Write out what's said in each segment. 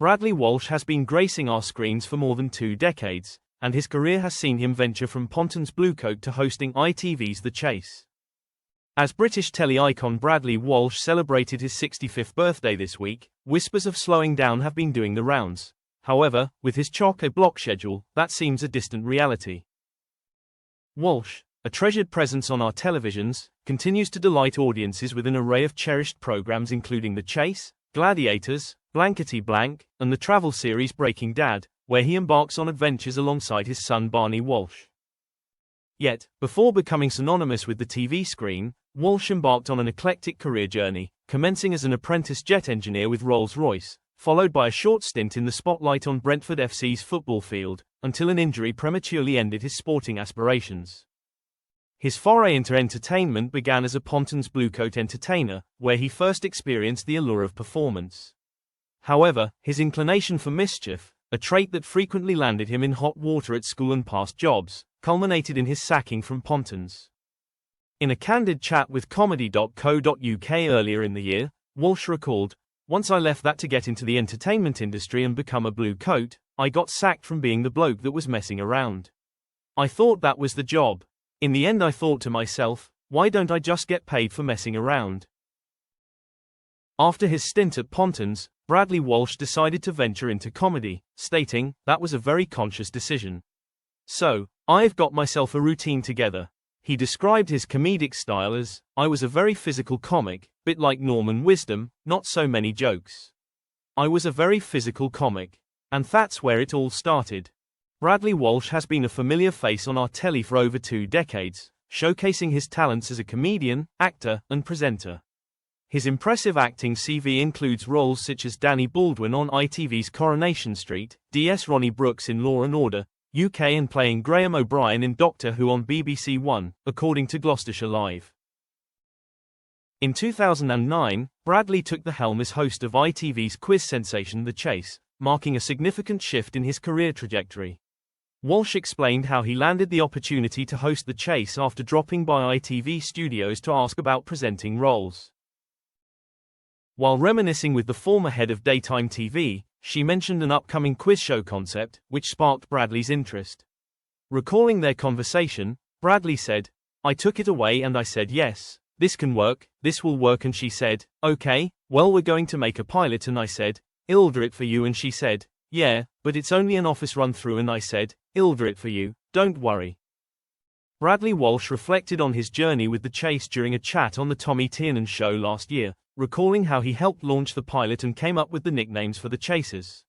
Bradley Walsh has been gracing our screens for more than 2 decades, and his career has seen him venture from Pontins bluecoat to hosting ITV's The Chase. As British telly icon Bradley Walsh celebrated his 65th birthday this week, whispers of slowing down have been doing the rounds. However, with his chock-a-block schedule, that seems a distant reality. Walsh, a treasured presence on our televisions, continues to delight audiences with an array of cherished programs including The Chase, Gladiators, Blankety Blank, and the travel series Breaking Dad, where he embarks on adventures alongside his son Barney Walsh. Yet, before becoming synonymous with the TV screen, Walsh embarked on an eclectic career journey, commencing as an apprentice jet engineer with Rolls-Royce, followed by a short stint in the spotlight on Brentford FC's football field, until an injury prematurely ended his sporting aspirations. His foray into entertainment began as a Pontins bluecoat entertainer, where he first experienced the allure of performance. However, his inclination for mischief, a trait that frequently landed him in hot water at school and past jobs, culminated in his sacking from Pontins. In a candid chat with comedy.co.uk earlier in the year, Walsh recalled, "Once I left that to get into the entertainment industry and become a bluecoat, I got sacked from being the bloke that was messing around. I thought that was the job. In the end I thought to myself, why don't I just get paid for messing around?" After his stint at Pontins, Bradley Walsh decided to venture into comedy, stating, "That was a very conscious decision. So, I've got myself a routine together." He described his comedic style as, "I was a very physical comic, bit like Norman Wisdom, not so many jokes. I was a very physical comic. And that's where it all started." Bradley Walsh has been a familiar face on our telly for over 2 decades, showcasing his talents as a comedian, actor, and presenter. His impressive acting CV includes roles such as Danny Baldwin on ITV's Coronation Street, DS Ronnie Brooks in Law & Order, UK and playing Graham O'Brien in Doctor Who on BBC One, according to Gloucestershire Live. In 2009, Bradley took the helm as host of ITV's quiz sensation The Chase, marking a significant shift in his career trajectory. Walsh explained how he landed the opportunity to host The Chase after dropping by ITV studios to ask about presenting roles. While reminiscing with the former head of daytime TV, she mentioned an upcoming quiz show concept, which sparked Bradley's interest. Recalling their conversation, Bradley said, "I took it away and I said yes, this can work, this will work, and she said, okay, well we're going to make a pilot, and I said, I'll do it for you, and she said, yeah, but it's only an office run through, and I said, I'll do it for you, don't worry." Bradley Walsh reflected on his journey with The Chase during a chat on the Tommy Tiernan Show last year, recalling how he helped launch the pilot and came up with the nicknames for the chasers.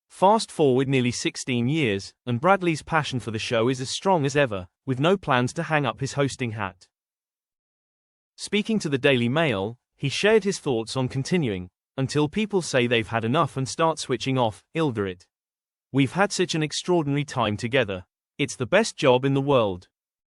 Fast forward nearly 16 years, and Bradley's passion for the show is as strong as ever, with no plans to hang up his hosting hat. Speaking to the Daily Mail, he shared his thoughts on continuing, "Until people say they've had enough and start switching off, I'll do it. We've had such an extraordinary time together. It's the best job in the world.